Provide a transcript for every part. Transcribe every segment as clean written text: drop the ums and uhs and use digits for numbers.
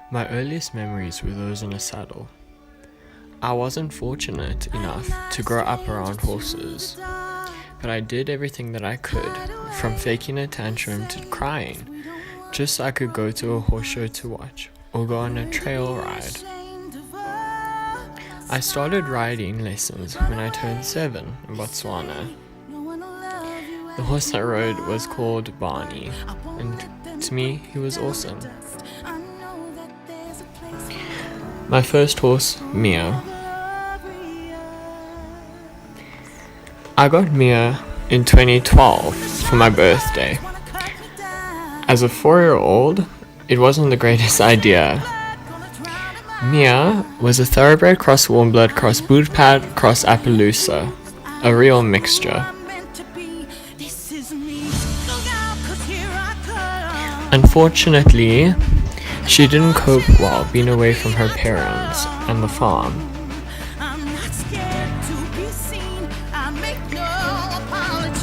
My earliest memories were those in a saddle. I wasn't fortunate enough to grow up around horses, but I did everything that I could, from faking a tantrum to crying, just so I could go to a horse show to watch, or go on a trail ride. I started riding lessons when I turned 7 in Botswana. The horse I rode was called Barney, and to me, he was awesome. My first horse, Mia. I got Mia in 2012 for my birthday. As a 4-year-old, it wasn't the greatest idea. Mia was a thoroughbred cross warmblood cross bootpad cross Appaloosa, a real mixture. Unfortunately, she didn't cope well being away from her parents and the farm.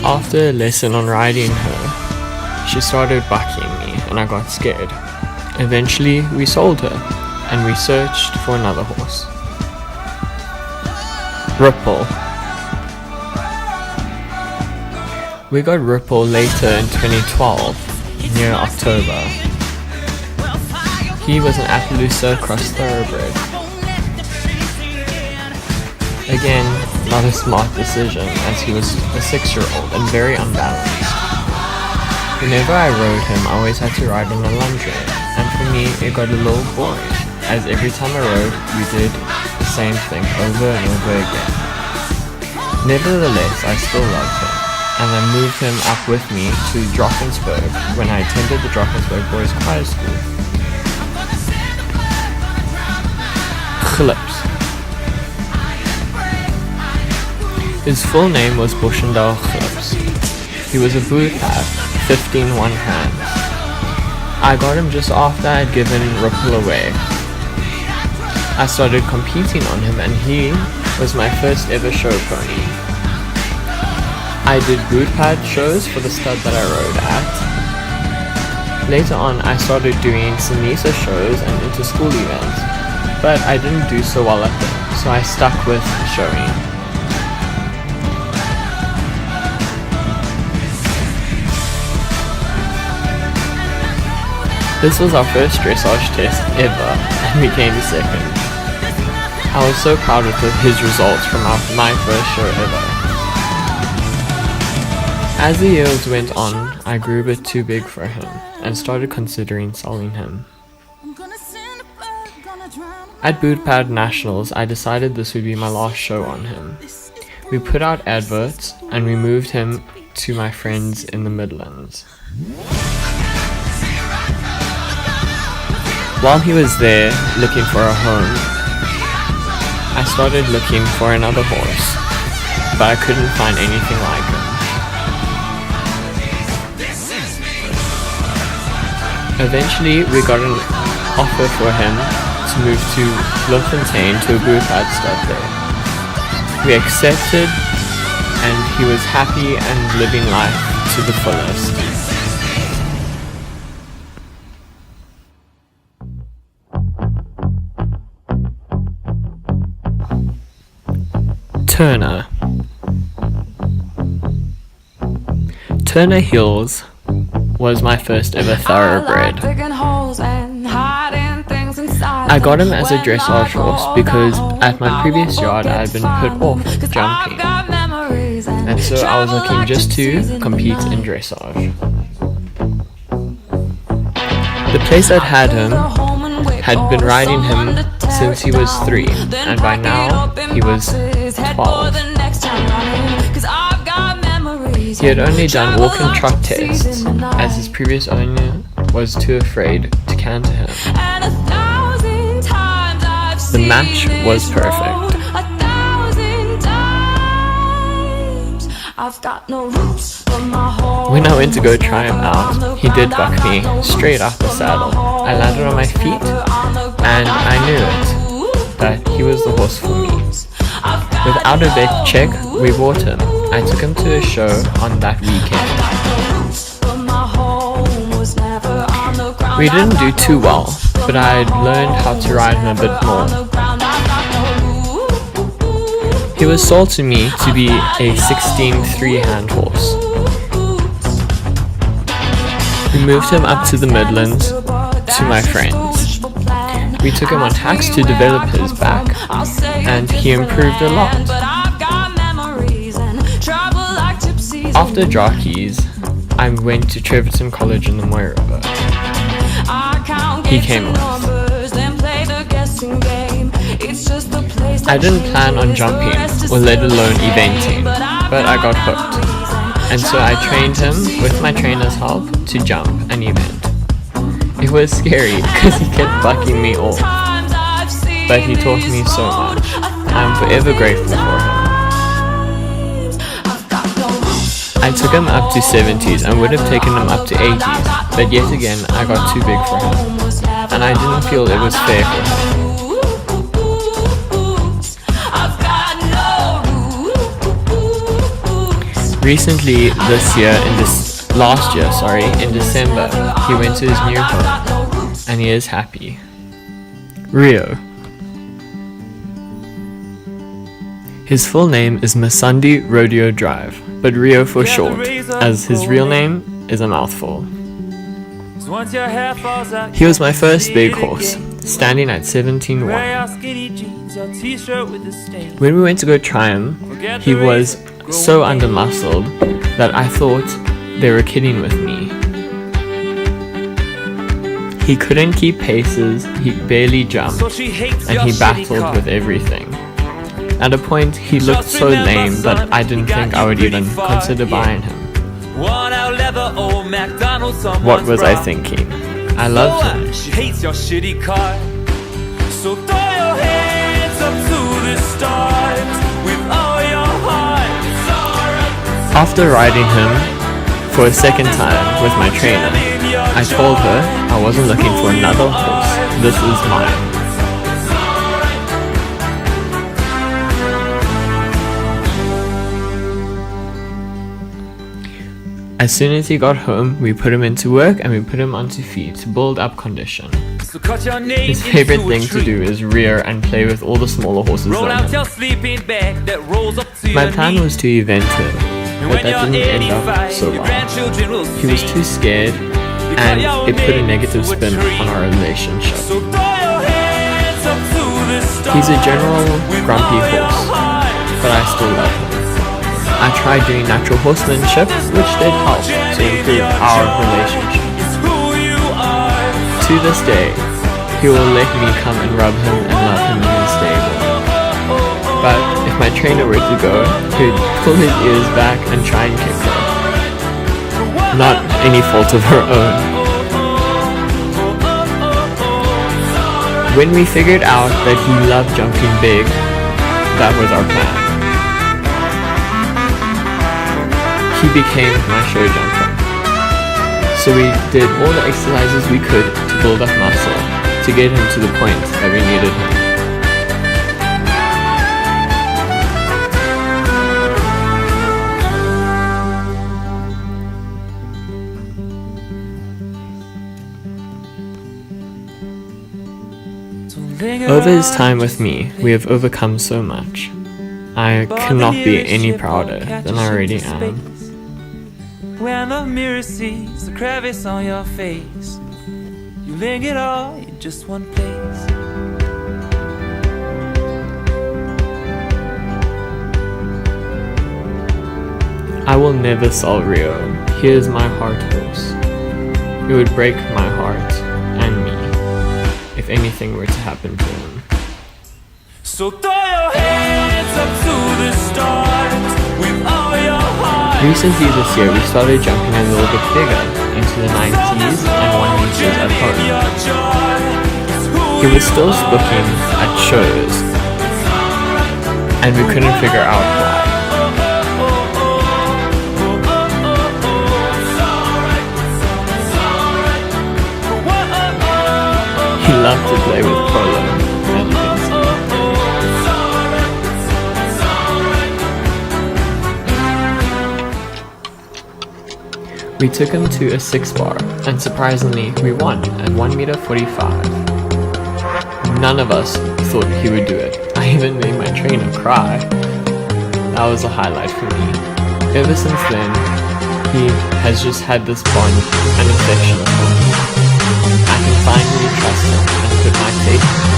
After a lesson on riding her, she started bucking me and I got scared. Eventually, we sold her and we searched for another horse. Ripple. We got Ripple later in 2012, near October. He was an Appaloosa cross thoroughbred. Again, not a smart decision as he was a 6-year-old and very unbalanced. Whenever I rode him, I always had to ride on a lunge rein, and for me it got a little boring, as every time I rode, we did the same thing over and over again. Nevertheless, I still loved him, and I moved him up with me to Drakensberg when I attended the Drakensberg Boys Choir School. Clips. His full name was Bushendal Clips. He was a bootpad, 15 one hands. I got him just after I had given Ripple away. I started competing on him and he was my first ever show pony. I did bootpad shows for the stud that I rode at. Later on, I started doing Sinisa shows and inter-school events, but I didn't do so well at them, so I stuck with showing. This was our first dressage test ever, and we came second. I was so proud of his results from my first show ever. As the years went on, I grew a bit too big for him, and started considering selling him. At Bootpad Nationals, I decided this would be my last show on him. We put out adverts, and we moved him to my friends in the Midlands. While he was there, looking for a home, I started looking for another horse, but I couldn't find anything like him. Eventually, we got an offer for him to move to Bloemfontein to a bootpad stud there. We accepted, and he was happy and living life to the fullest. Turner Hills was my first ever thoroughbred. I got him as a dressage horse because at my previous yard I had been put off jumping, and so I was looking just to compete in dressage. The place that had him had been riding him since he was 3, and by now he was 12. He had only done walk and trot tests, as his previous owner was too afraid to canter him. The match was perfect. When I went to go try him out, he did buck me straight off the saddle. I landed on my feet, and I knew it, that he was the horse for me. Without a vet check, we bought him. I took him to a show on that weekend. We didn't do too well, but I'd learned how to ride him a bit more. He was sold to me to be a 16 three-hand horse. We moved him up to the Midlands to my friends. We took him on hacks to develop his back, and he improved a lot. After jockeys, I went to Treverton College in the Moy River. He came with. I didn't plan on jumping, or let alone eventing, but I got hooked. And so I trained him, with my trainer's help, to jump and event. It was scary because he kept bucking me off, but he taught me so much. I'm forever grateful for him. I took him up to 70s and would have taken him up to 80s, but yet again I got too big for him, and I didn't feel it was fair for him. Recently, in December, he went to his new home, and he is happy. Rio. His full name is Masandi Rodeo Drive, but Rio for short, as his real name is a mouthful. He was my first big horse, standing at 17.1. When we went to go try him, he was so undermuscled that I thought they were kidding with me. He couldn't keep paces, he barely jumped, and he battled with everything. At a point, he looked so lame that I didn't think I would even consider buying him. What was I thinking? I loved him. After riding him for a second time with my trainer, I told her I wasn't looking for another horse. This is mine. As soon as he got home, we put him into work and we put him onto feed to build up condition. His favorite thing to do is rear and play with all the smaller horses around him. My plan was to event him, but that didn't end up so well. He was too scared, and it put a negative spin on our relationship. He's a general grumpy horse, but I still love him. I tried doing natural horsemanship, which did help to improve our relationship. To this day, he will let me come and rub him and love him in his stable. But if my trainer were to go, he'd pull his ears back and try and kick her. Not any fault of her own. When we figured out that he loved jumping big, that was our plan. He became my show jumper. So we did all the exercises we could to build up muscle, to get him to the point that we needed him. Over his time with me, we have overcome so much. I cannot be any prouder than I already am. When the mirror sees the crevice on your face, you link it all in just one place. I will never sell Rio. He is my heart horse. It would break my heart and me if anything were to happen to him. So throw your hands up to the stars with all your heart. Recently this year we started jumping a little bit bigger, into the 90s and 1 meters at home. He was still spooking at shows, and we couldn't figure out why. He loved to play with polo, as you can see. We took him to a 6-bar, and surprisingly, we won at 1m45. None of us thought he would do it. I even made my trainer cry. That was a highlight for me. Ever since then, he has just had this bond and affection for me. I can finally trust him and put my faith in him.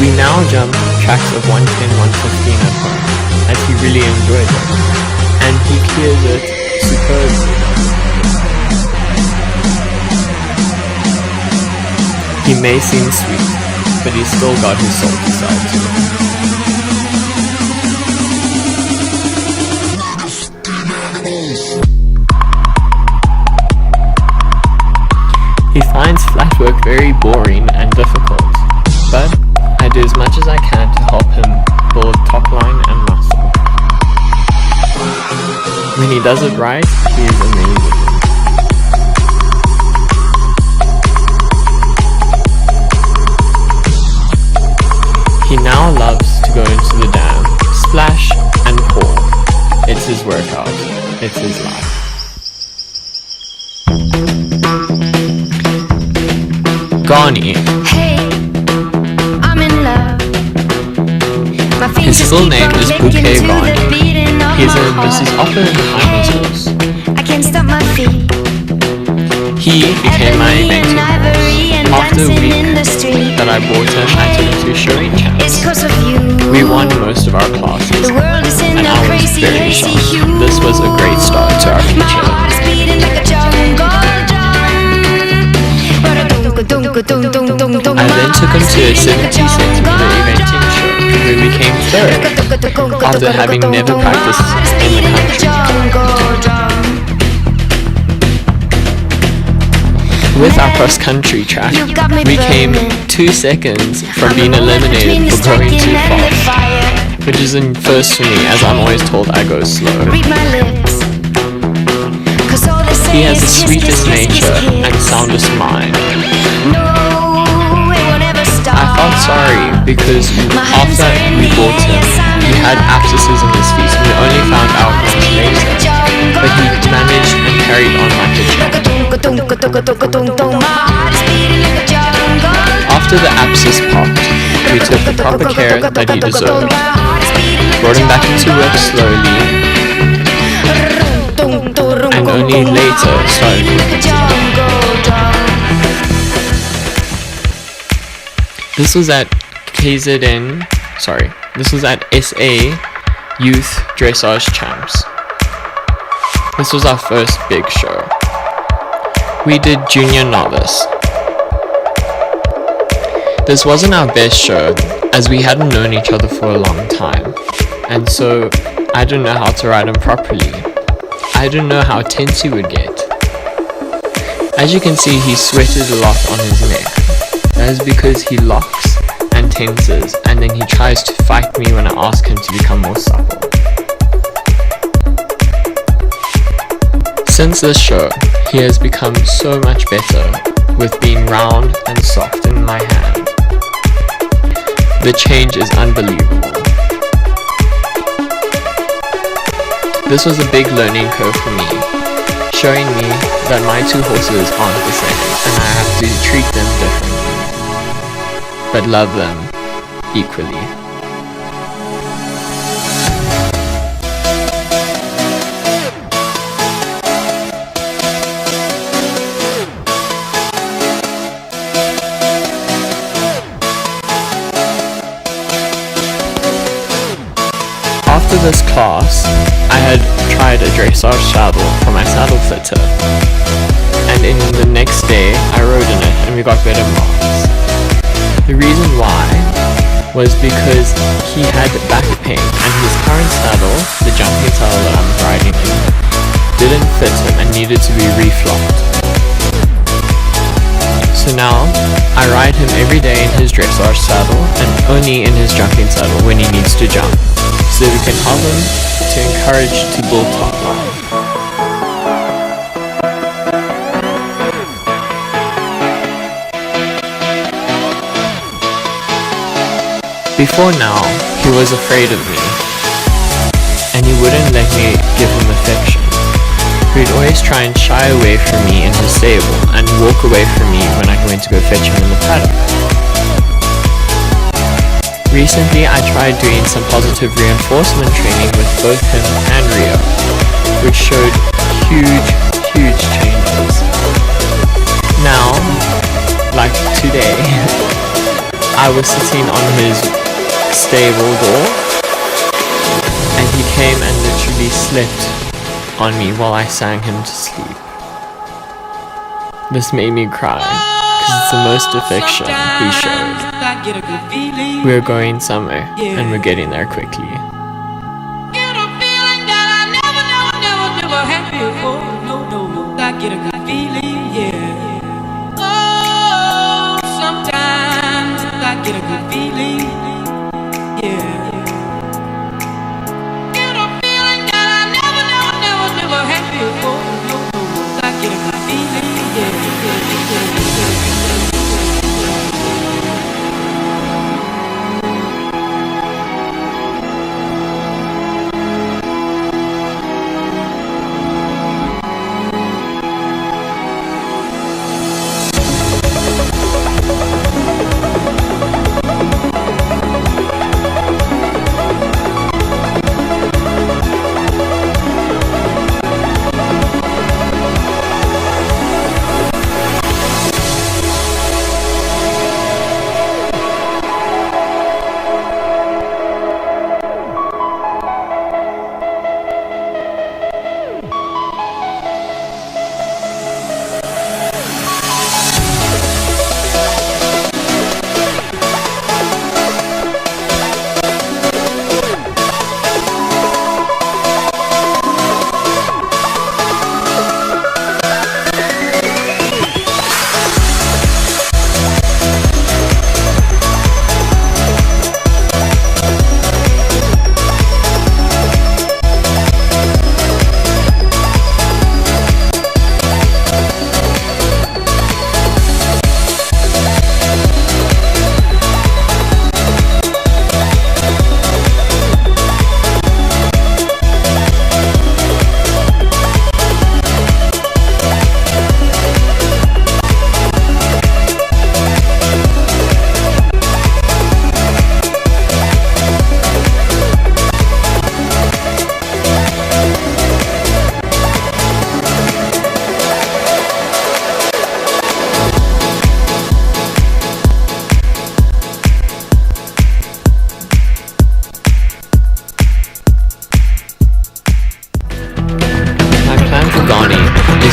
We now jump tracks of 110, 115 at home, as he really enjoys it, and he clears it superbly. He may seem sweet, but he's still got his salty side to him. He finds flat work very boring and difficult, but I do as much as I can to help him build top line and muscle. When he does it right, he is amazing. He now loves to go into the dam, splash and pour. It's his workout. It's his life. Gani. Hey, I'm in love. His full name is Bouquet Gani. He's a Mrs. Upper in Hyman's horse. I can't stop my feet. He became my eventing horse. After a week that I bought him, I took him to showing champs. We won most of our classes, and I was very shocked. This was a great start to our future. I then took him to a 70cm eventing show, where we came third, after having never practiced in the country. With our cross-country track, we came 2 seconds from being eliminated for going too fast, which is a first for me, as I'm always told I go slow. He has the sweetest nature and soundest mind. I felt sorry because after we bought him, he had abscesses in his feet, and we only found out much later, but he managed and carried on like a champ. After the abscess popped, we took the proper care that he deserved, brought him back into work slowly, and only later started competing. This was at SA Youth Dressage Champs. This was our first big show. We did Junior Novice. This wasn't our best show, as we hadn't known each other for a long time, and so I didn't know how to ride him properly. I didn't know how tense he would get. As you can see, he sweated a lot on his neck. That is because he locks and tenses, and then he tries to fight me when I ask him to become more supple. Since this show, he has become so much better with being round and soft in my hand. The change is unbelievable. This was a big learning curve for me, showing me that my two horses aren't the same and I have to treat them differently, but love them equally. After this class, I had tried a dressage saddle for my saddle fitter, and in the next day I rode in it and we got better marks. The reason why was because he had back pain and his current saddle, the jumping saddle that I'm riding in, didn't fit him and needed to be reflopped. So now, I ride him every day in his dressage saddle and only in his jumping saddle when he needs to jump, so we can help him to encourage to build top line. Before now, he was afraid of me, and he wouldn't let me give him affection. who'd always try and shy away from me in his stable and walk away from me when I went to go fetch him in the paddock. Recently, I tried doing some positive reinforcement training with both him and Rio, which showed huge changes. Now, like today, I was sitting on his stable door and he came and literally slept on me while I sang him to sleep. This made me cry because it's the most affection he showed. We're going somewhere and we're getting there quickly. Get a feeling that I never had before. No, I get a good feeling, yeah. Oh, sometimes I get a good feeling, yeah. Get a feeling that I never had before. No, I get a good feeling, yeah.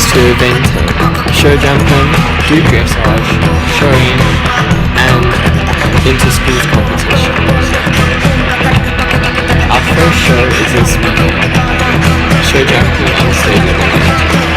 To event him, show jump him, do dressage, showing, and inter-schools competitions. Our first show is this weekend, show jumping on stadium event.